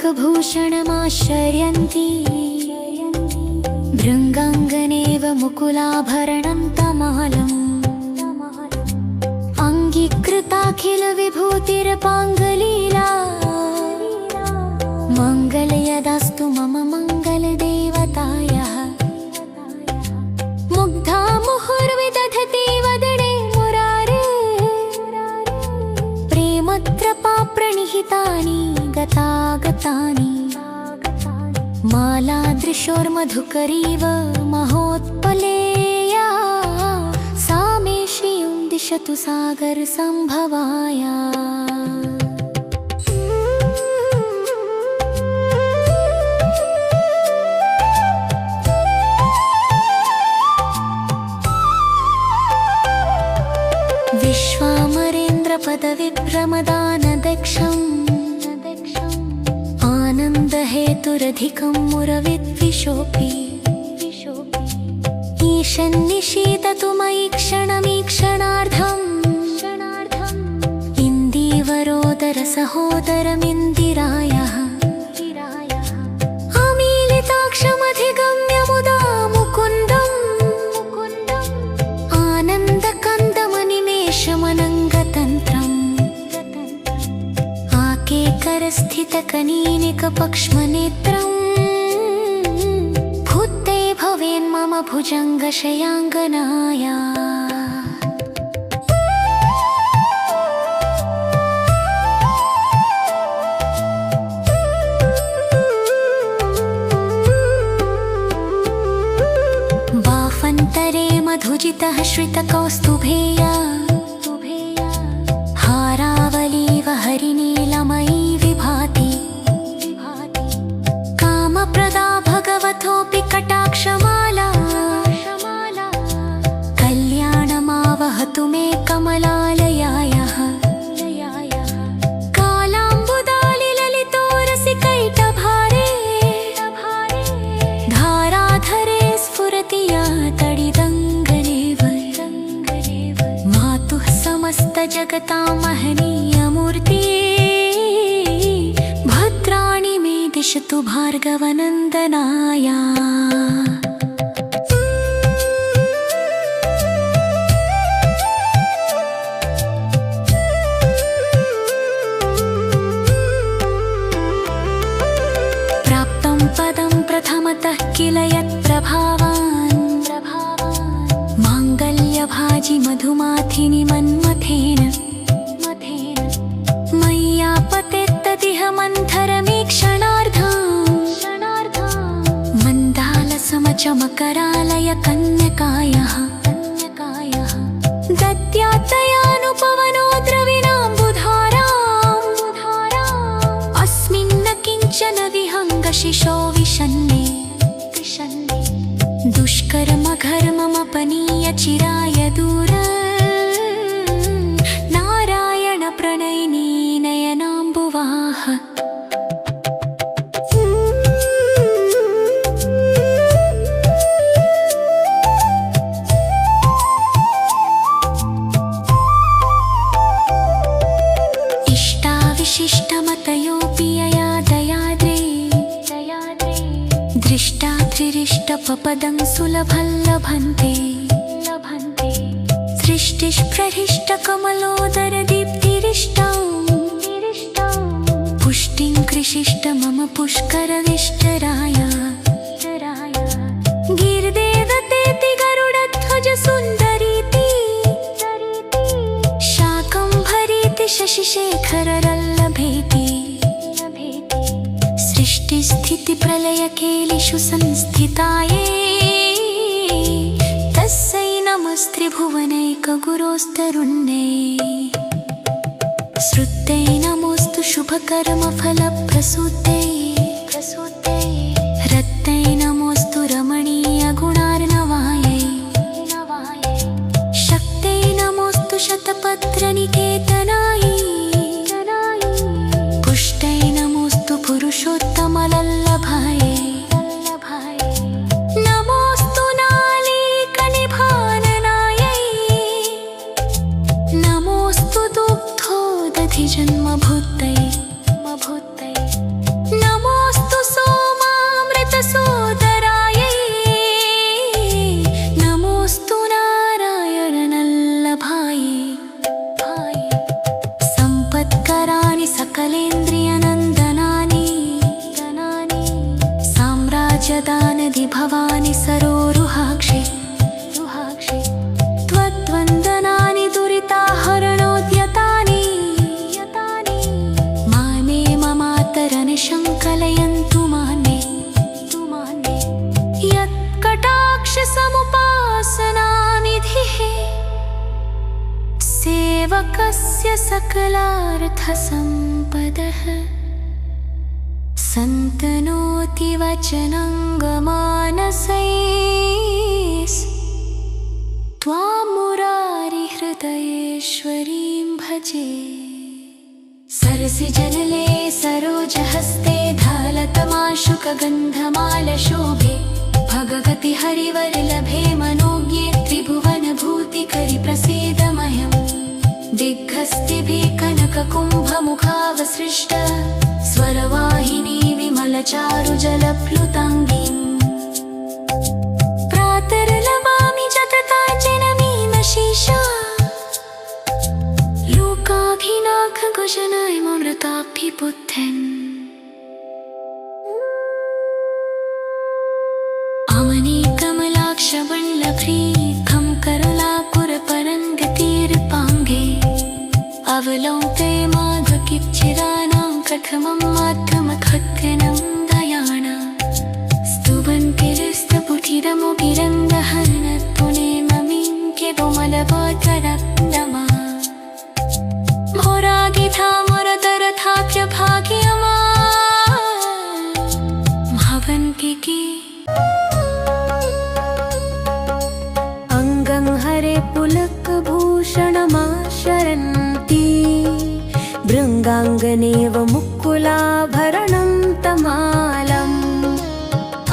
कनकभूषणमाश्रयन्ती भृङ्गाङ्गनेव मुकुलाभरणं तमालम् अङ्गीकृताखिलविभूतिरपाङ्गलीला मङ्गलयदास्तु मम मङ्गलदेवतायाः मुग्धा मुहुर्विदधति वदने मुरारे प्रेमत्रपाप्रणिहितानि गतागतानि मालादृशोर्मधुकरीव महोत्पलेया सा मे श्रियं दिशतु सागरसम्भवाया। विश्वामरेन्द्रपदविभ्रमदानदक्षम् आनन्दहेतुरधिकं मुरविद्विषोऽपि ईशन्निशीततु मयि क्षणमीक्षणार्धम् इन्दीवरोदरसहोदरमिन्दिरायाः अमीलिताक्षमधिगम्य मुदा मुकुन्दम् आनन्दकन्दमनिमेषमनङ्गतन्त्रम् आकेकरस्थितकनीनिकपक्ष्मनेत्रम् भूते भवेन्मम भुजङ्गशयाङ्गनाया। बाफन्तरे मधुजितः श्रितकौस्तुभेया हारावलीव हरिनीलमयी विभाति कामप्रदा भगवतोऽपि कटाक्षमाला कल्याणमावहतु मे कमलालयायाः कालाम्बुदालिललितोरसिकैटभारे धाराधरे स्फुरति या तडिदङ्गलेव मातुः समस्तजगतां महनीयमूर्ति भद्राणि मे दिशतु भार्गवनन्दनाया। प्राप्तं पदं प्रथमतः किल यत्प्रभावान् माङ्गल्यभाजि मधुमाथिनि मन्मथेन मय्यापतेत्तदिह मन्थरमीक्षणार्धम् मन्दालसमचमकरालय कन्यकायाः दद्यात्तयानुपवनो द्रविणाम्बुधाराम् अस्मिन्न किञ्चन विहङ्गशिशो विशन्ने दुष्कर्मघर्ममपनीय चिराय दूर नारायण प्रणयिनी नयनाम्बुवाह। इष्टाविशिष्टमतयोऽपि यया दयाद्रे दृष्टा त्रिरिष्टपपदं सुलभल्लभन्ते सृष्टिस्प्रहृष्टकमलोदरदीप्तिरिष्टौ पुष्टिं कृषिष्ट मम पुष्करविष्टराय गिर्देवतेति गरुडध्वज सुन्दरीति शाकम्भरीति शशिशेखररल्लभेति सृष्टिस्थितिप्रलयकेलिषु संस्थिताये तस्यै नमस्त्रिभुवनैकगुरोस्तरुण्ये श्रुत्यै नमोऽस्तु शुभकर्मफलप्रसूत्यै रत्नै नमोऽस्तु रमणीयगुणार्णवायै शक्त्यै नमोऽस्तु शतपत्रनिकेतनायै पुष्टै नमोऽस्तु पुरुषोत्तमलल्लभाय नमोऽस्तु नालीकनिभाननायै नमोऽस्तु दुग्धोदधिजन्मभूतये नमो भवानि सरोरुहाक्षे त्वद्वन्दनानि दुरिताहरणोद्यतानि माने ममातरनिशङ्कलयन्तु माने यत्कटाक्षसमुपासनानिधिः सेवकस्य सकलार्थसम्पदः सन्तनोति वचनङ्गमानसैस्त्वां मुरारिहृदयेश्वरीं भजे। सरसिजनले सरोजहस्ते धालतमाशुकगन्धमालशोभे भगवति हरिवरलभे मनोज्ञे त्रिभुवनभूतिकरि प्रसीदमह्यम् दिग्हस्तिभिः कनककुम्भमुखावसृष्ट स्वरवाहिनी विमलचारुजलप्लुताङ्गीम् प्रातर्लवामि जततार्जनमीनशीशा लोकाभिनाकगुजनायममृताभिबुद्धन् अमनीकमलाक्षवल्लभ्रीखं करलापुरपरङ्गतीर्पाङ्गे अवलोके माधुकिच्चिराणां कथमं माध्यमखद्गनं दयाण स्तुवन्तिरस्तपुटिरमुगिरन्दहनत्पुनेममीं केवमलवतरक्नमा मोरागिधामरतरथाप्यभाग्यमा भवन्तिके अङ्गं हरे पुलकभूषणमाशरन्ति भृङ्गाङ्गनेव मुकुलाभरणं तमालम्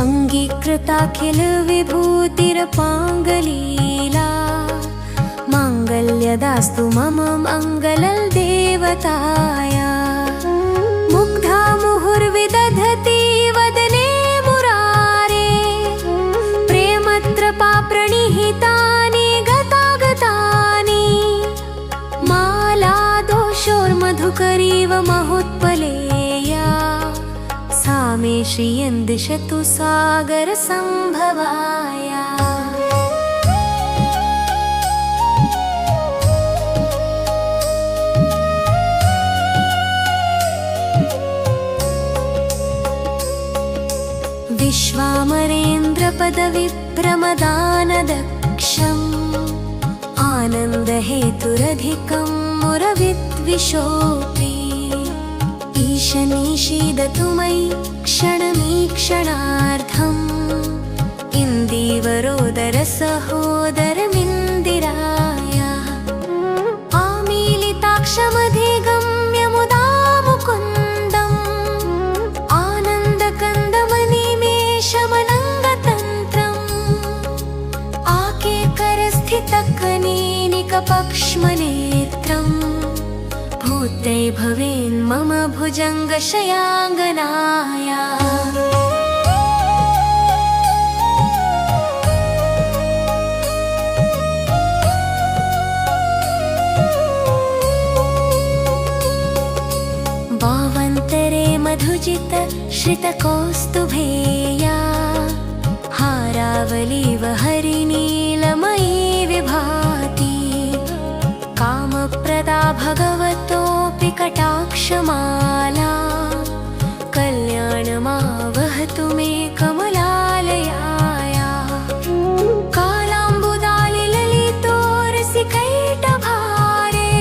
अङ्गीकृताखिलविभूतिरपाङ्गलीला माङ्गल्यदास्तु मम मङ्गलदेवताया मुग्धा मुहुर्विदधति वदने मुरारे प्रेमत्रपा प्रणिहितानि गतागतानि मालादोषोर्मधुकरीव महोत्पलेया सा मे श्रियं दिशतु सागरसम्भवाया। विश्वामरेन्द्रपदविभ्रमदानदक्षम् आनन्दहेतुरधिकं मुरविद्विषोऽपि ईशनीषीदतु मयि क्षणमीक्षणार्धम् इन्दीवरोदरसहोदरमिन्दिराया आमीलिताक्षमधिगम्य मुदा मुकुन्दम् आनन्दकन्दमनिमेषमनङ्गतन्त्रम् आकेकरस्थितकनीनिकपक्ष्मनेत्रम् भूते भवेन्मम भुजङ्गशयाङ्गनाया। भावन्तरे मधुजित श्रितकौस्तुभेया हारावलीव हरिनीलमयी विभाति कामप्रदा भगवतोऽपि कटाक्षमाला कल्याणमावहतु मे कमलालयाया कालाम्बुदालिललितोरसिकैटभारे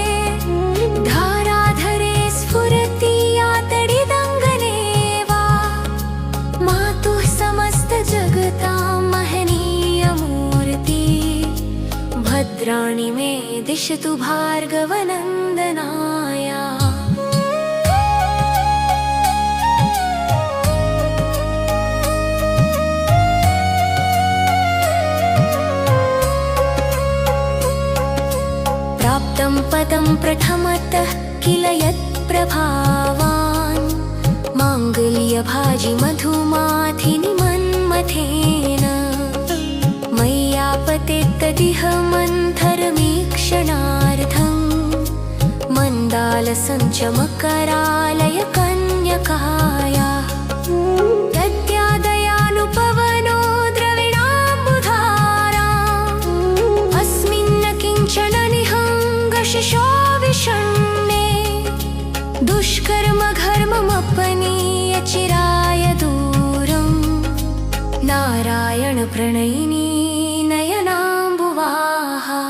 धाराधरे स्फुरति यातडिदङ्गने वा मातुः समस्तजगतां महनीयमूर्ति भद्राणि मे दिशतु भार्गवनन्दनाया। प्राप्तं पदं प्रथमतः किल यत्प्रभावान् माङ्गल्यभाजि मधुमाथिनि मन्मथेन मय्यापते तदिह मन्थरमीक्षणार्थम् मन्दालसञ्चमकरालय कन्यकाया दद्यादयानुपवनोद्र स्वप्नीय चिराय दूरं नारायण प्रणयिनी नयनाम्बुवाहा।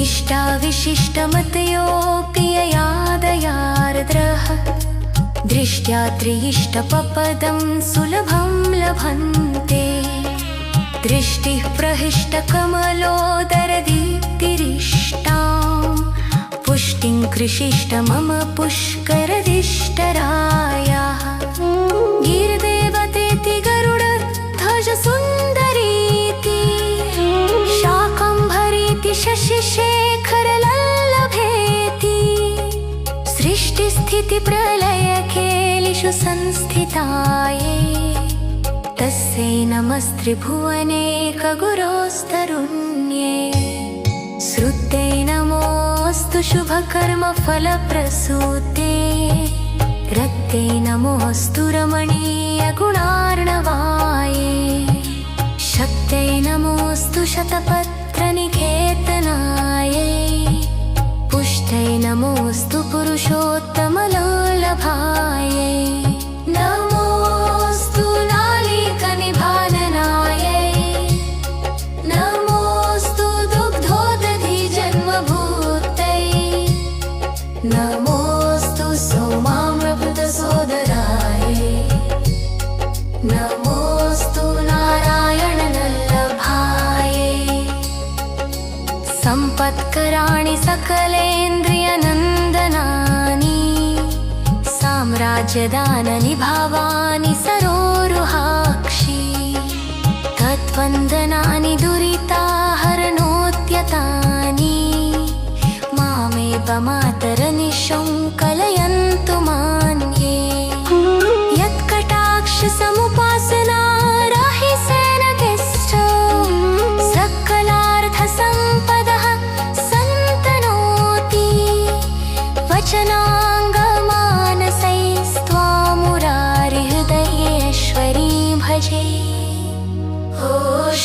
इष्टाविशिष्टमतयोऽपि ययादयार्द्रः दृष्ट्या त्रिइष्टपपदं सुलभं लभन्ते। दृष्टिः प्रहिष्टकमलोदरदीप्तिरिष्टां पुष्टिं कृषिष्ट मम पुष्करदिष्टरायाः। गिरिदेवतेति गरुडध्वजसुन्दरीति शाकम्भरीति शशिशेखरलल्लभेति सृष्टिस्थितिप्रलयखेलिषु संस्थितायै तस्यै नमस्त्रिभुवनेकगुरोस्तरुण्ये। श्रुत्यै नमोऽस्तु शुभकर्मफलप्रसूते रक्त्यै नमोऽस्तु रमणीयगुणार्णवाये। शक्त्यै नमोऽस्तु शतपत्रनिकेतनायै पुष्ट्यै नमोऽस्तु पुरुषोत्तमलोलभायै। नमोऽस्तु नालीकनिभाननायै नमोऽस्तु दुग्धोदधिजन्मभूत्यै नमोऽस्तु सोमामृतसोदरायै नमोऽस्तु नारायणनल्लभायै। सम्पत्कराणि सकलेन्द्रियनन्दनानि साम्राज्यदाननि भावानि सरोरुहाक्षि तत्वन्दनानि दुरिताहरणोद्यतानि मामेव मातरनिशं कलयन्तु मान्ये। यत्कटाक्षसमुपासना राहिसेनतिष्ठ सकलार्थसम्पदः सन्तनोति वचनाङ्गमानसैस्त्वामुरारिहृदयेश्वरी भजे। ओ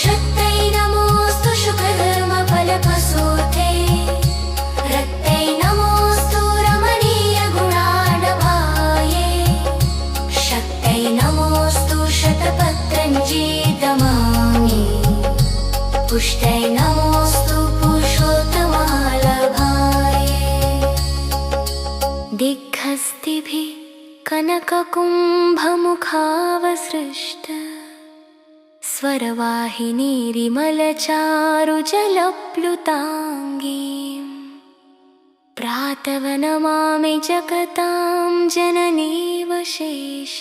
शक्त्यै नमोऽस्तु शुभधर्मफलप्रसूते रक्त्यै नमोऽस्तु रमणीयगुणार्णवाये। शक्त्यै नमोऽस्तु शतपत्रञ्जीतमाङ्गे पुष्ट्यै नमोऽस्तु पुरुषोत्तमालभाये। दिग्हस्तिभिः कनककुम्भमुखावसृष्ट स्वरवाहिनीरिमलचारुजलप्लुताङ्गीं प्रातः जगतां जननीव शेष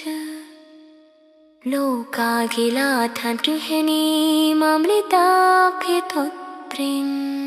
लोकाखिलाथ गृहिणीममृताभ्यतुत्प्रीम्।